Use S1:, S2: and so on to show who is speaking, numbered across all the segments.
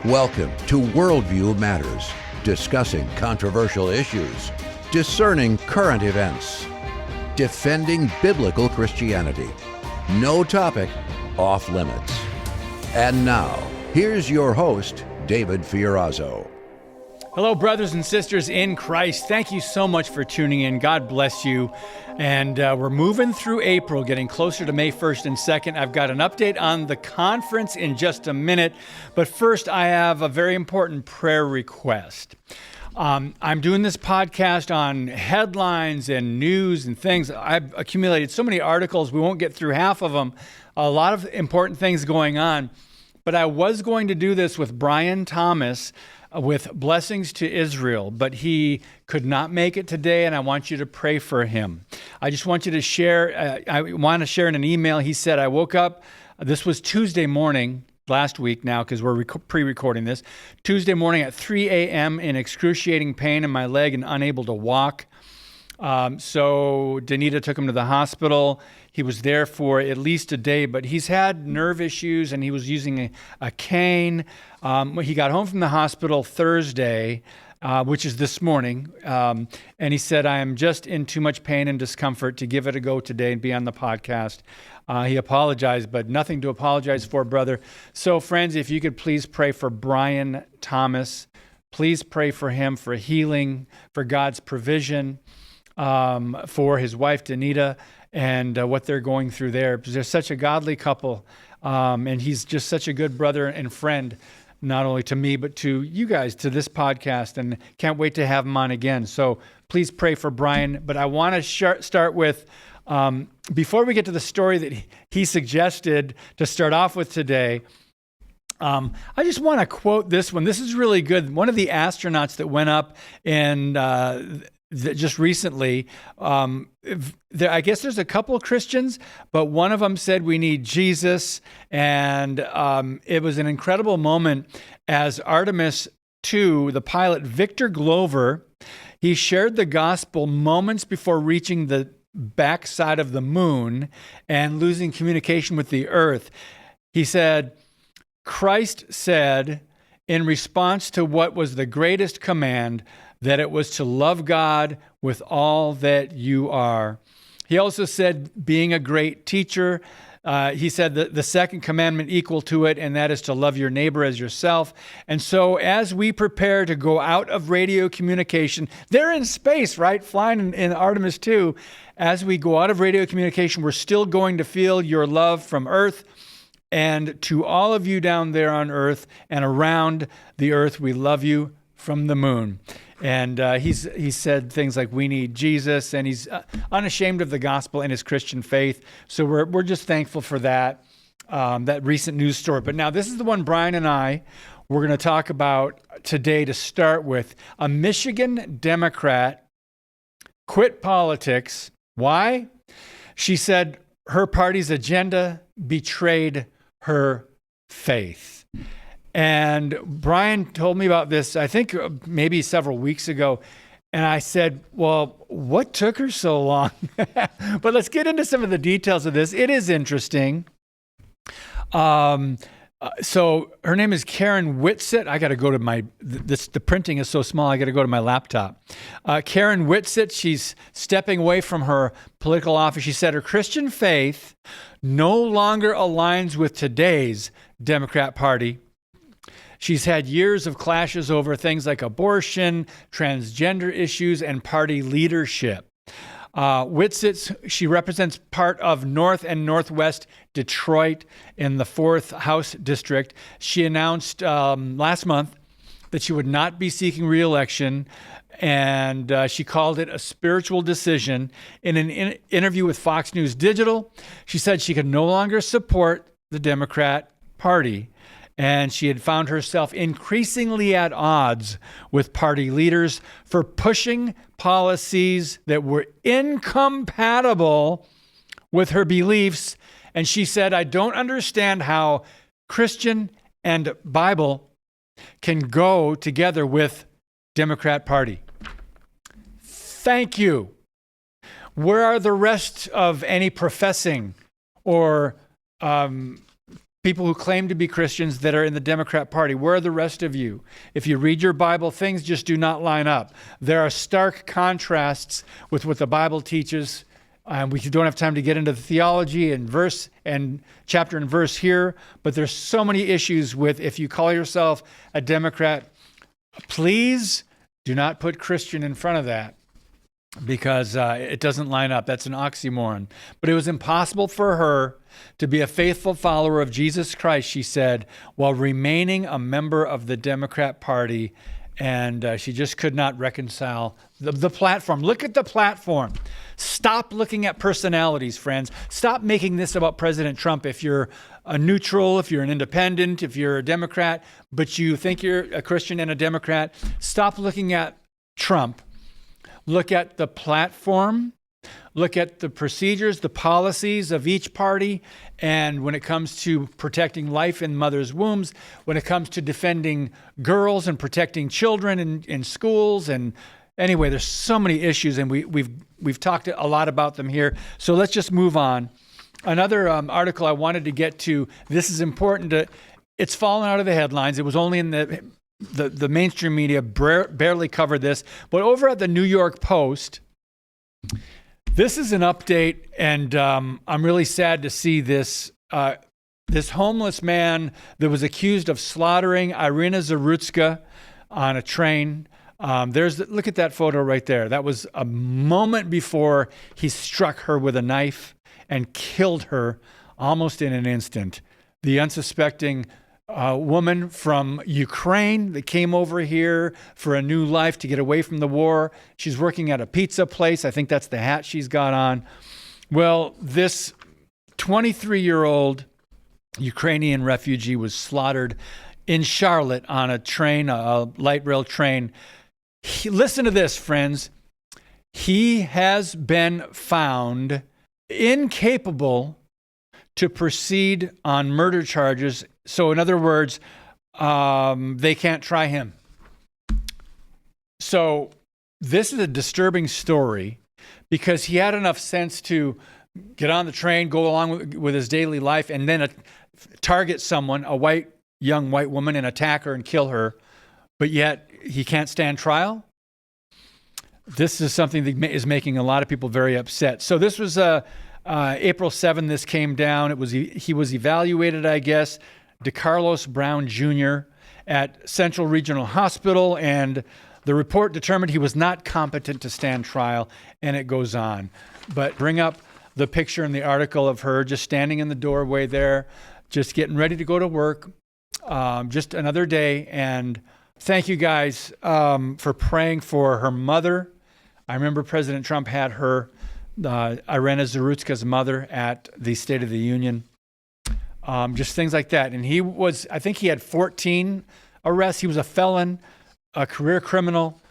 S1: Welcome to Worldview Matters, discussing controversial issues, discerning current events, defending biblical Christianity. No topic off limits. And now, here's your host, David Fiorazo.
S2: Hello, brothers and sisters in Christ. Thank you so much for tuning in. God bless you. And we're moving through April, getting closer to May 1st and 2nd. I've got an update on the conference in just a minute. But first, I have a very important prayer request. I'm doing this podcast on headlines and news and things. I've accumulated so many articles, we won't get through half of them. A lot of important things going on. But I was going to do this with Brian Thomas, with Blessings to Israel, but he could not make it today, and I want you to pray for him. I just want you to share, I want to share in an email. He said, I woke up, this was Tuesday morning, last week now, because we're pre-recording this, Tuesday morning at 3 a.m. in excruciating pain in my leg and unable to walk. So Danita took him to the hospital. He was there for at least a day, but he's had nerve issues and he was using a cane. He got home from the hospital Thursday, which is this morning, and he said, I am just in too much pain and discomfort to give it a go today and be on the podcast. He apologized, but nothing to apologize for, brother. So friends, if you could please pray for Brian Thomas. Please pray for him, for healing, for God's provision, for his wife, Danita, and what they're going through there. They're such a godly couple, and he's just such a good brother and friend, not only to me, but to you guys, to this podcast, and can't wait to have him on again. So please pray for Brian. But I want to start with, before we get to the story that he suggested to start off with today, I just want to quote this one. This is really good. One of the astronauts that went up in just recently, I guess there's a couple of Christians, but one of them said we need Jesus, and it was an incredible moment as Artemis II, the pilot Victor Glover, he shared the gospel moments before reaching the backside of the moon and losing communication with the earth. He said, Christ said, in response to what was the greatest command, that it was to love God with all that you are. He also said, being a great teacher, he said that the second commandment equal to it, and that is to love your neighbor as yourself. And so as we prepare to go out of radio communication, they're in space, right? Flying in Artemis II. As we go out of radio communication, we're still going to feel your love from Earth. And to all of you down there on Earth and around the Earth, we love you from the moon. And he said things like, we need Jesus, and he's unashamed of the gospel and his Christian faith. So we're just thankful for that recent news story. But now this is the one Brian and I we're going to talk about today to start with. A Michigan Democrat quit politics. Why? She said her party's agenda betrayed her faith. And Brian told me about this, I think maybe several weeks ago. And I said, well, what took her so long? But let's get into some of the details of this. It is interesting. So her name is Karen Whitsitt. I got to go to the printing is so small, I got to go to my laptop. Karen Whitsitt, she's stepping away from her political office. She said her Christian faith no longer aligns with today's Democrat Party. She's had years of clashes over things like abortion, transgender issues, and party leadership. Whitsitt, she represents part of North and Northwest Detroit in the 4th House District. She announced last month that she would not be seeking re-election, and she called it a spiritual decision. In an interview with Fox News Digital, she said she could no longer support the Democrat Party. And she had found herself increasingly at odds with party leaders for pushing policies that were incompatible with her beliefs. And she said, I don't understand how Christian and Bible can go together with Democrat Party. Thank you. Where are the rest of any professing or people who claim to be Christians that are in the Democrat Party. Where are the rest of you? If you read your Bible, things just do not line up. There are stark contrasts with what the Bible teaches. We don't have time to get into the theology and verse and chapter and verse here, but there's so many issues with, if you call yourself a Democrat, please do not put Christian in front of that, because it doesn't line up. That's an oxymoron. But it was impossible for her to be a faithful follower of Jesus Christ, she said, while remaining a member of the Democrat Party. And she just could not reconcile the platform. Look at the platform. Stop looking at personalities, friends. Stop making this about President Trump. If you're a neutral, if you're an independent, if you're a Democrat, but you think you're a Christian and a Democrat, stop looking at Trump. Look at the platform. Look at the procedures, the policies of each party. And when it comes to protecting life in mothers' wombs, when it comes to defending girls and protecting children in schools, and anyway, there's so many issues, and we've talked a lot about them here. So let's just move on. Another article I wanted to get to. This is important. It's fallen out of the headlines. It was only in the mainstream media barely covered this, but over at the New York Post. This is an update, and I'm really sad to see this. This homeless man that was accused of slaughtering Irina Zarutska on a train. Look at that photo right there. That was a moment before he struck her with a knife and killed her almost in an instant. The unsuspecting woman from Ukraine that came over here for a new life to get away from the war. She's working at a pizza place. I think that's the hat she's got on. Well, this 23-year-old Ukrainian refugee was slaughtered in Charlotte on a train, a light rail train. Listen to this, friends. He has been found incapable to proceed on murder charges. So in other words, they can't try him. So this is a disturbing story because he had enough sense to get on the train, go along with his daily life, and then target someone, a young white woman, and attack her and kill her. But yet he can't stand trial. This is something that is making a lot of people very upset. So this was April 7, this came down. He was evaluated, I guess, DeCarlos Brown Jr. at Central Regional Hospital, and the report determined he was not competent to stand trial, and it goes on. But bring up the picture in the article of her just standing in the doorway there, just getting ready to go to work, just another day. And thank you guys for praying for her mother. I remember President Trump had her, Irina Zarutska's mother, at the State of the Union. Just things like that. And I think he had 14 arrests. He was a felon, a career criminal.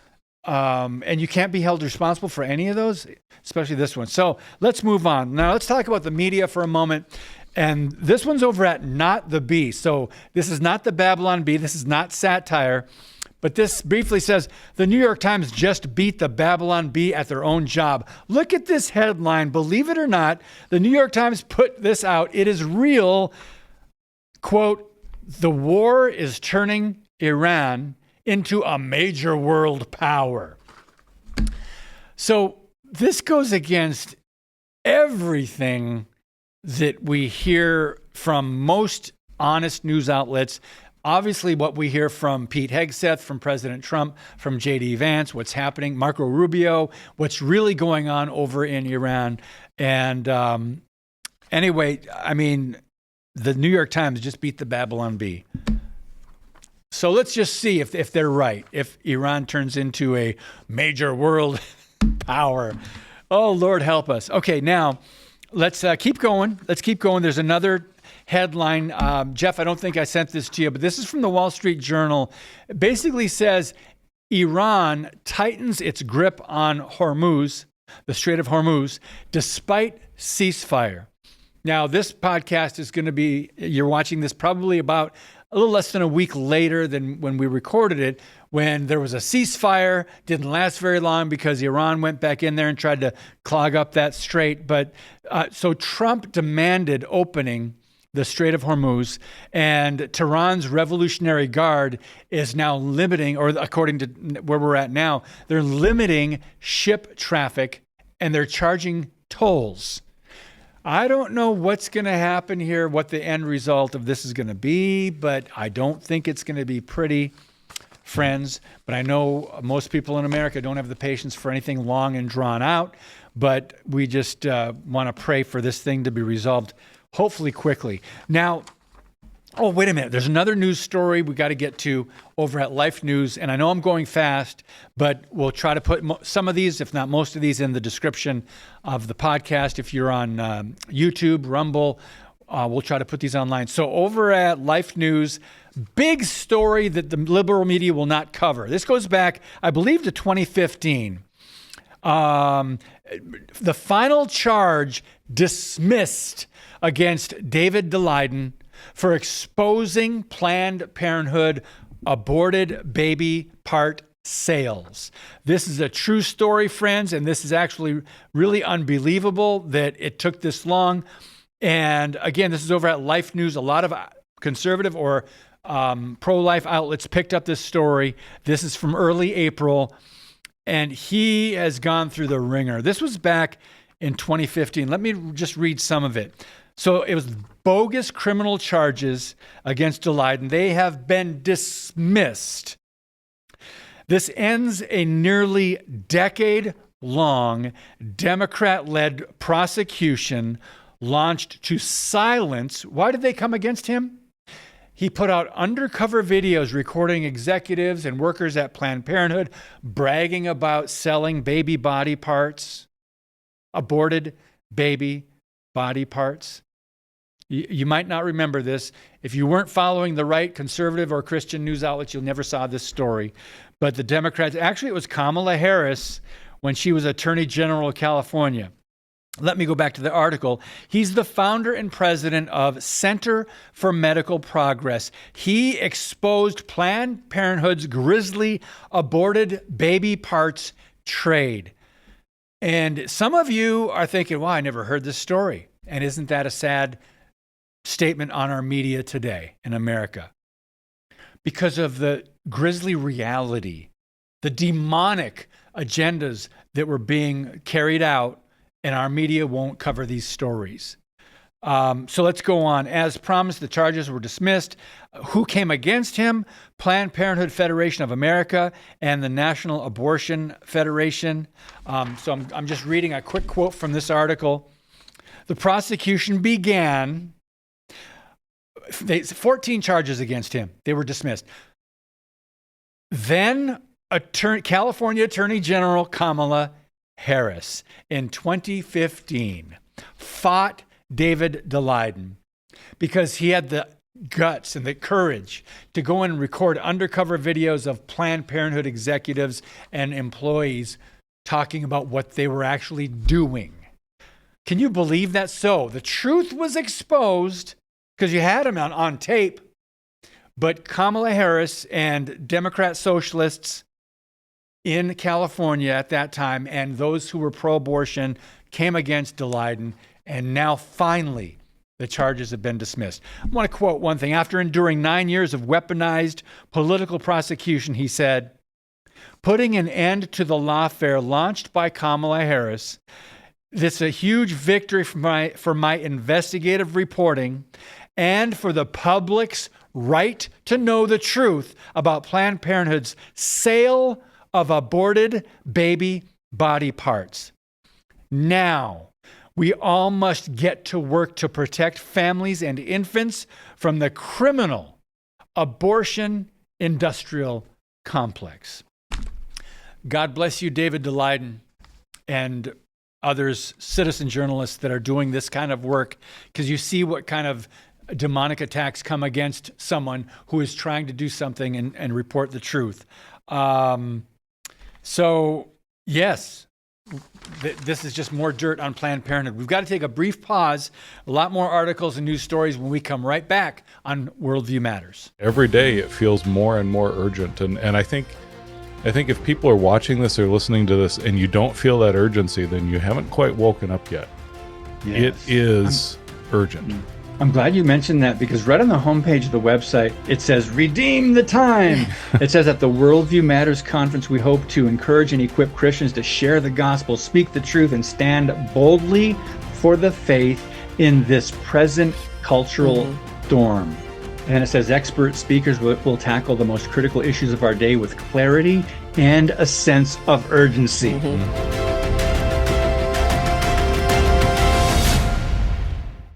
S2: And you can't be held responsible for any of those, especially this one. So let's move on. Now let's talk about the media for a moment. And this one's over at Not the Bee. So this is not the Babylon Bee. This is not satire. But this briefly says, the New York Times just beat the Babylon Bee at their own job. Look at this headline. Believe it or not, the New York Times put this out. It is real. Quote, the war is turning Iran into a major world power. So this goes against everything that we hear from most honest news outlets. Obviously, what we hear from Pete Hegseth, from President Trump, from J.D. Vance, what's happening, Marco Rubio, what's really going on over in Iran. And anyway, I mean, the New York Times just beat the Babylon Bee. So let's just see if they're right, if Iran turns into a major world power. Oh, Lord, help us. Okay, now let's keep going. There's another headline. Jeff, I don't think I sent this to you, but this is from the Wall Street Journal. It basically says Iran tightens its grip on Hormuz, the Strait of Hormuz, despite ceasefire. Now, this podcast is going to be, you're watching this probably about a little less than a week later than when we recorded it, when there was a ceasefire. Didn't last very long because Iran went back in there and tried to clog up that strait. But so Trump demanded opening the Strait of Hormuz, and Tehran's Revolutionary Guard is now limiting, or according to where we're at now, they're limiting ship traffic and they're charging tolls. I don't know what's going to happen here, what the end result of this is going to be, but I don't think it's going to be pretty, friends. But I know most people in America don't have the patience for anything long and drawn out, but we just want to pray for this thing to be resolved hopefully quickly. Now, oh, wait a minute. There's another news story we got to get to over at Life News. And I know I'm going fast, but we'll try to put some of these, if not most of these, in the description of the podcast. If you're on YouTube, Rumble, we'll try to put these online. So over at Life News, big story that the liberal media will not cover. This goes back, I believe, to 2015. The final charge dismissed against David Daleiden for exposing Planned Parenthood aborted baby part sales. This is a true story, friends, and this is actually really unbelievable that it took this long. And again, this is over at Life News. A lot of conservative or pro-life outlets picked up this story. This is from early April, and he has gone through the ringer. This was back in 2015. Let me just read some of it. So it was bogus criminal charges against Daleiden. They have been dismissed. This ends a nearly decade-long Democrat-led prosecution launched to silence. Why did they come against him? He put out undercover videos recording executives and workers at Planned Parenthood bragging about selling baby body parts, aborted baby body parts. You might not remember this. If you weren't following the right conservative or Christian news outlets, you never saw this story. But the Democrats, actually it was Kamala Harris when she was Attorney General of California. Let me go back to the article. He's the founder and president of Center for Medical Progress. He exposed Planned Parenthood's grisly aborted baby parts trade. And some of you are thinking, wow, I never heard this story. And isn't that a sad statement on our media today in America? Because of the grisly reality, the demonic agendas that were being carried out, and our media won't cover these stories. So let's go on. As promised, the charges were dismissed. Who came against him? Planned Parenthood Federation of America and the National Abortion Federation. So I'm just reading a quick quote from this article. The prosecution began, 14 charges against him. They were dismissed. Then California Attorney General Kamala Harris in 2015 fought David Daleiden because he had the guts and the courage to go in and record undercover videos of Planned Parenthood executives and employees talking about what they were actually doing. Can you believe that? So the truth was exposed because you had him on tape, but Kamala Harris and Democrat socialists in California at that time and those who were pro-abortion came against Daleiden, and now finally the charges have been dismissed. I want to quote one thing. After enduring 9 years of weaponized political prosecution, he said, putting an end to the lawfare launched by Kamala Harris, this is a huge victory for my investigative reporting and for the public's right to know the truth about Planned Parenthood's sale of aborted baby body parts. Now, we all must get to work to protect families and infants from the criminal abortion industrial complex. God bless you, David Daleiden, and others, citizen journalists that are doing this kind of work, because you see what kind of demonic attacks come against someone who is trying to do something and report the truth. So, yes, this is just more dirt on Planned Parenthood. We've got to take a brief pause. A lot more articles and news stories when we come right back on Worldview Matters.
S3: Every day it feels more and more urgent. And I think if people are watching this or listening to this and you don't feel that urgency, then you haven't quite woken up yet. Yes. It is urgent.
S2: I'm glad you mentioned that, because right on the homepage of the website, it says, redeem the time. It says, at the Worldview Matters Conference, we hope to encourage and equip Christians to share the gospel, speak the truth, and stand boldly for the faith in this present cultural storm. And it says, expert speakers will tackle the most critical issues of our day with clarity and a sense of urgency.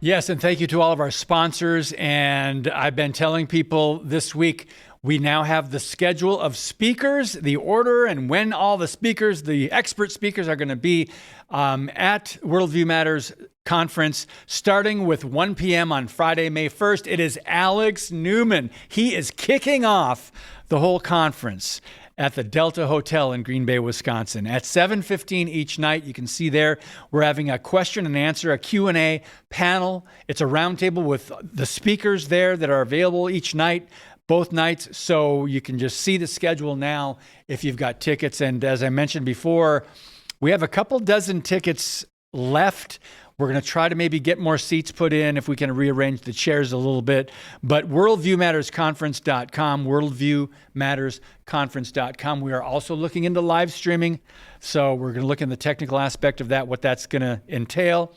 S2: Yes, and thank you to all of our sponsors. And I've been telling people this week, we now have the schedule of speakers, the order, and when all the speakers, the expert speakers, are going to be at Worldview Matters Conference, starting with 1 p.m. on Friday, May 1st. It is Alex Newman. He is kicking off the whole conference at the Delta Hotel in Green Bay, Wisconsin. At 7:15 each night, you can see there, we're having a question and answer, a Q&A panel. It's a roundtable with the speakers there that are available each night, both nights. So you can just see the schedule now if you've got tickets. And as I mentioned before, we have a couple dozen tickets left. We're going to try to maybe get more seats put in if we can rearrange the chairs a little bit. But worldviewmattersconference.com, worldviewmattersconference.com. We are also looking into live streaming. So we're going to look in the technical aspect of that, what that's going to entail.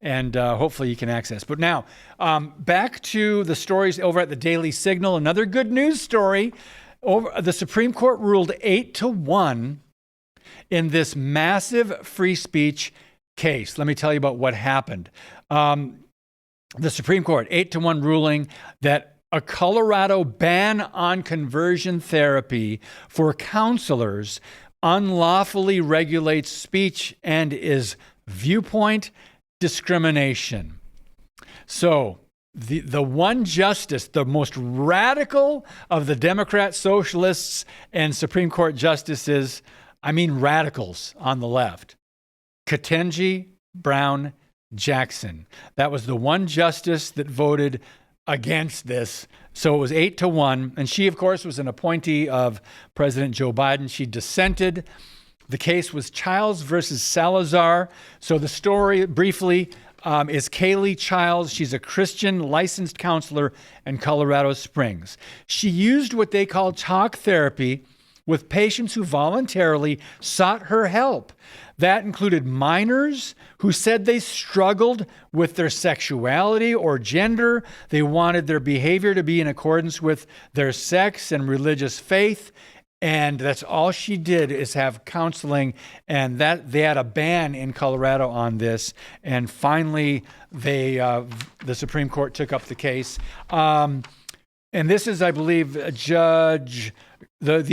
S2: And hopefully you can access. But now, back to the stories over at the Daily Signal. Another good news story. The Supreme Court ruled 8-1 in this massive free speech case. Let me tell you about what happened. The Supreme Court, 8-1 ruling that a Colorado ban on conversion therapy for counselors unlawfully regulates speech and is viewpoint discrimination. So the one justice, the most radical of the Democrat socialists and Supreme Court justices, I mean radicals on the left, Ketanji Brown Jackson. That was the one justice that voted against this. So it was 8-1. And she, of course, was an appointee of President Joe Biden. She dissented. The case was Childs versus Salazar. So the story, briefly, is Kaylee Childs. She's a Christian licensed counselor in Colorado Springs. She used what they call talk therapy with patients who voluntarily sought her help. That included minors who said they struggled with their sexuality or gender. They wanted their behavior to be in accordance with their sex and religious faith. And that's all she did, is have counseling. And that they had a ban in Colorado on this. And finally, the Supreme Court took up the case. And this is, I believe, the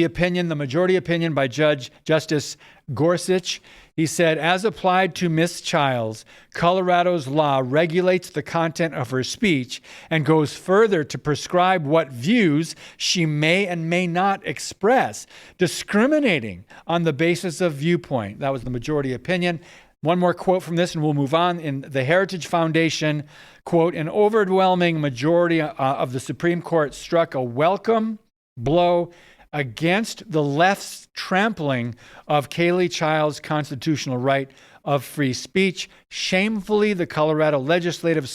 S2: opinion, the majority opinion by Justice Gorsuch. He said, as applied to Ms. Childs, Colorado's law regulates the content of her speech and goes further to prescribe what views she may and may not express, discriminating on the basis of viewpoint. That was the majority opinion. One more quote from this and we'll move on. In the Heritage Foundation, quote, an overwhelming majority of the Supreme Court struck a welcome blow against the left's trampling of Kaylee Childs' constitutional right of free speech. Shamefully, the Colorado legislature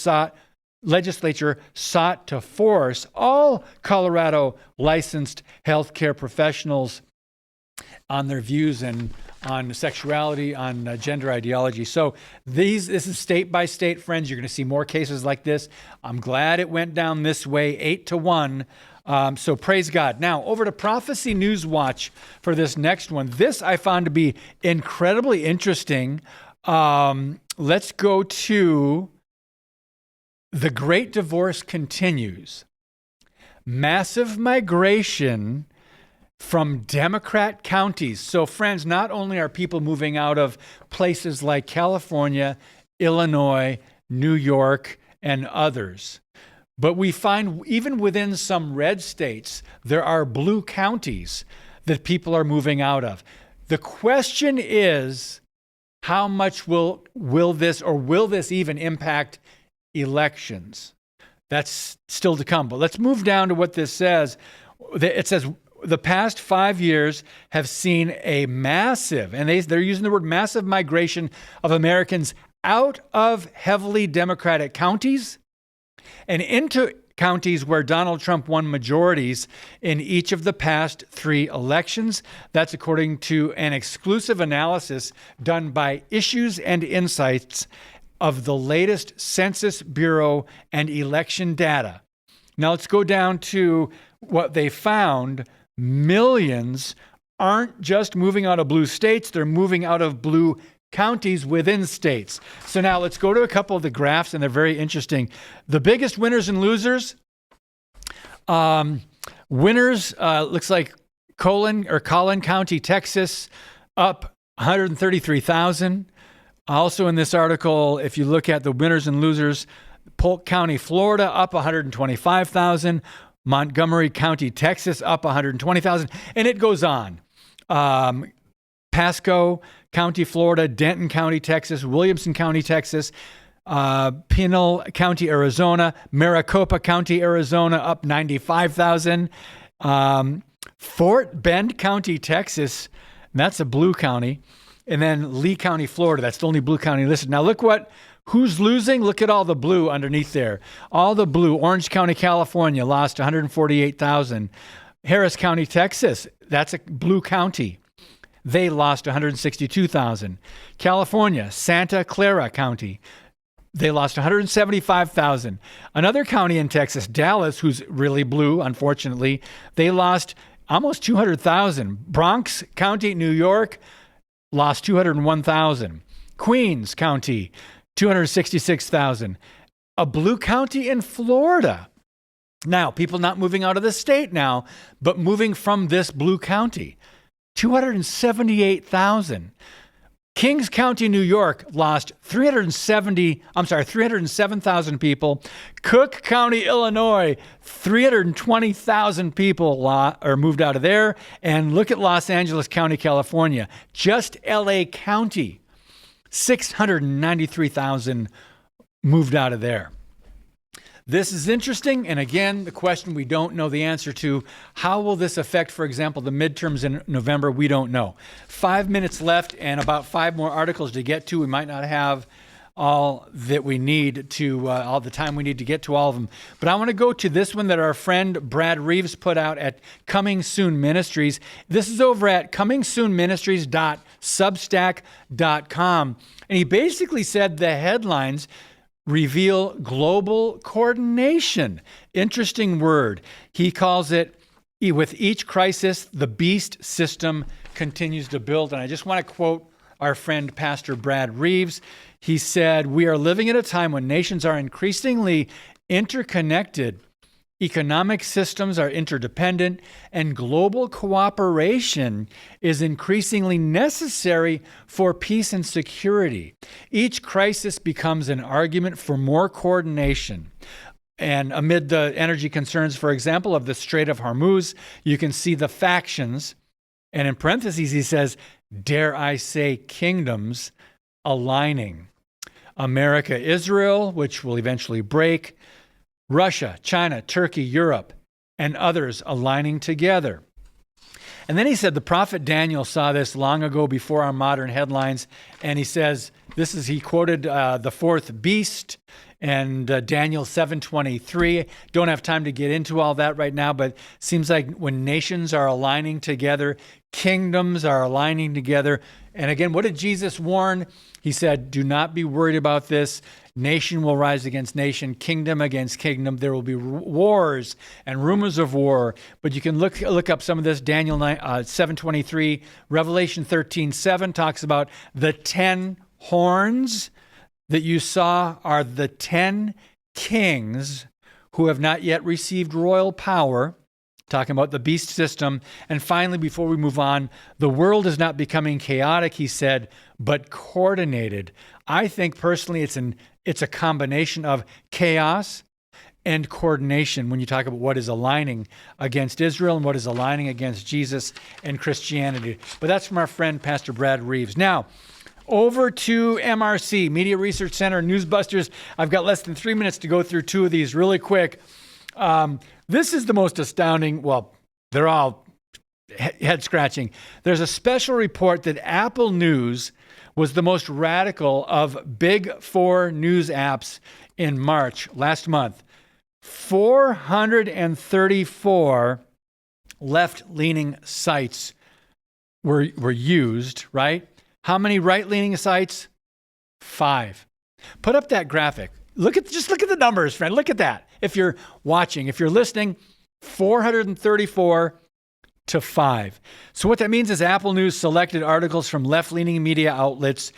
S2: sought to force all Colorado licensed healthcare professionals on their views and on sexuality, on gender ideology. So this is state by state, friends. You're going to see more cases like this. I'm glad it went down this way, 8-1. So praise God. Now, over to Prophecy News Watch for this next one. This I found to be incredibly interesting. Let's go to The Great Divorce Continues. Massive migration from Democrat counties. So, friends, not only are people moving out of places like California, Illinois, New York, and others, but we find even within some red states, there are blue counties that people are moving out of. The question is, how much will this even impact elections? That's still to come. But let's move down to what this says. It says the past 5 years have seen a massive, and they're using the word massive, migration of Americans out of heavily Democratic counties and into counties where Donald Trump won majorities in each of the past 3 elections. That's according to an exclusive analysis done by Issues and Insights of the latest Census Bureau and election data. Now let's go down to what they found. Millions aren't just moving out of blue states, they're moving out of blue counties within states. So now let's go to a couple of the graphs, and they're very interesting. The biggest winners and losers. Winners looks like Collin County, Texas, up 133,000. Also in this article, if you look at the winners and losers, Polk County, Florida, up 125,000. Montgomery County, Texas, up 120,000. And it goes on. Pasco County, Florida, Denton County, Texas, Williamson County, Texas, Pinal County, Arizona, Maricopa County, Arizona, up 95,000. Fort Bend County, Texas, that's a blue county. And then Lee County, Florida, that's the only blue county listed. Now look who's losing? Look at all the blue underneath there. All the blue. Orange County, California, lost 148,000. Harris County, Texas, that's a blue county. They lost 162,000. California, Santa Clara County, they lost 175,000. Another county in Texas, Dallas, who's really blue, unfortunately, they lost almost 200,000. Bronx County, New York, lost 201,000. Queens County, 266,000. A blue county in Florida. Now, people not moving out of the state now, but moving from this blue county. 278,000. Kings County, New York lost 307,000 people. Cook County, Illinois, 320,000 people moved out of there. And look at Los Angeles County, California. Just LA County, 693,000 moved out of there. This is interesting. And again, the question we don't know the answer to, how will this affect, for example, the midterms in November? We don't know. 5 minutes left and about 5 more articles to get to. We might not have all that we need to, all the time we need to get to all of them. But I want to go to this one that our friend Brad Reeves put out at Coming Soon Ministries. This is over at comingsoonministries.substack.com. And he basically said the headlines reveal global coordination. Interesting word. He calls it, with each crisis, the beast system continues to build. And I just want to quote our friend, Pastor Brad Reeves. He said, "We are living at a time when nations are increasingly interconnected. Economic systems are interdependent, and global cooperation is increasingly necessary for peace and security. Each crisis becomes an argument for more coordination." And amid the energy concerns, for example, of the Strait of Hormuz, you can see the factions. And in parentheses, he says, dare I say, kingdoms aligning. America, Israel, which will eventually break. Russia, China, Turkey, Europe, and others aligning together. And then he said the prophet Daniel saw this long ago before our modern headlines. And he says, he quoted the fourth beast and Daniel 7:23. Don't have time to get into all that right now, but it seems like when nations are aligning together, kingdoms are aligning together. And again, what did Jesus warn? He said, do not be worried about this. Nation will rise against nation, kingdom against kingdom. There will be wars and rumors of war. But you can look up some of this. Daniel 7:23, Revelation 13:7 talks about the 10 horns that you saw are the 10 kings who have not yet received royal power. Talking about the beast system. And finally, before we move on, the world is not becoming chaotic, he said, but coordinated. I think personally it's a combination of chaos and coordination when you talk about what is aligning against Israel and what is aligning against Jesus and Christianity. But that's from our friend, Pastor Brad Reeves. Now, over to MRC, Media Research Center, Newsbusters. I've got less than 3 minutes to go through 2 of these really quick. This is the most astounding. Well, they're all head-scratching. There's a special report that Apple News was the most radical of big 4 news apps in March last month. 434 left-leaning sites were used, right? How many right-leaning sites? 5. Put up that graphic. Look at the numbers, friend. Look at that. If you're watching, if you're listening, 434 to 5. So what that means is Apple News selected articles from left-leaning media outlets,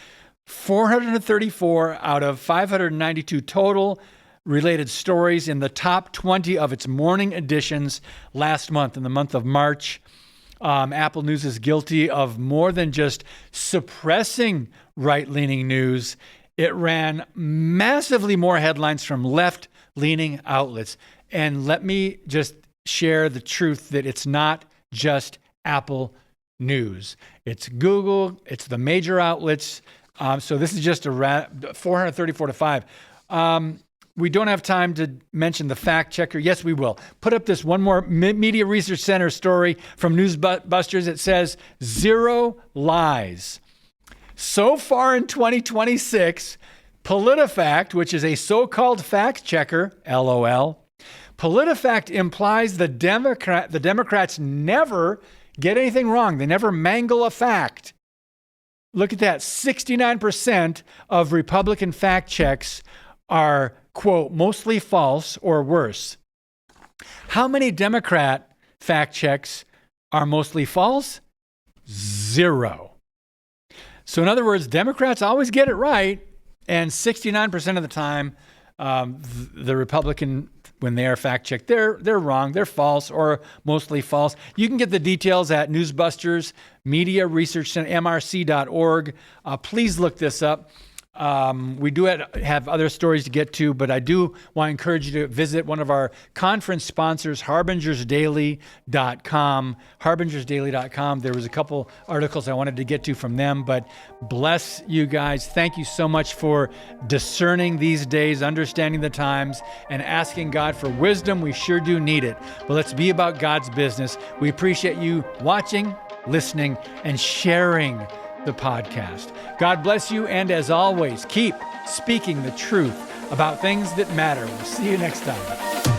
S2: 434 out of 592 total related stories in the top 20 of its morning editions last month, in the month of March. Apple News is guilty of more than just suppressing right-leaning news. It ran massively more headlines from left-leaning outlets. And let me just share the truth that it's not just Apple News. It's Google, it's the major outlets. So this is just a 434 to 5. We don't have time to mention the fact checker. Yes, we will. Put up this one more Media Research Center story from Newsbusters. It says 0 lies. So far in 2026, PolitiFact, which is a so-called fact checker, LOL, PolitiFact implies the Democrats never get anything wrong. They never mangle a fact. Look at that. 69% of Republican fact checks are, quote, mostly false or worse. How many Democrat fact checks are mostly false? 0. So in other words, Democrats always get it right, and 69% of the time, the Republican, when they are fact-checked, they're wrong, they're false, or mostly false. You can get the details at Newsbusters, Media Research Center, MRC.org. Please look this up. We do have other stories to get to, but I do want to encourage you to visit one of our conference sponsors, harbingersdaily.com. Harbingersdaily.com. There was a couple articles I wanted to get to from them, but bless you guys. Thank you so much for discerning these days, understanding the times, and asking God for wisdom. We sure do need it. But let's be about God's business. We appreciate you watching, listening, and sharing the podcast. God bless you, and as always, keep speaking the truth about things that matter. We'll see you next time.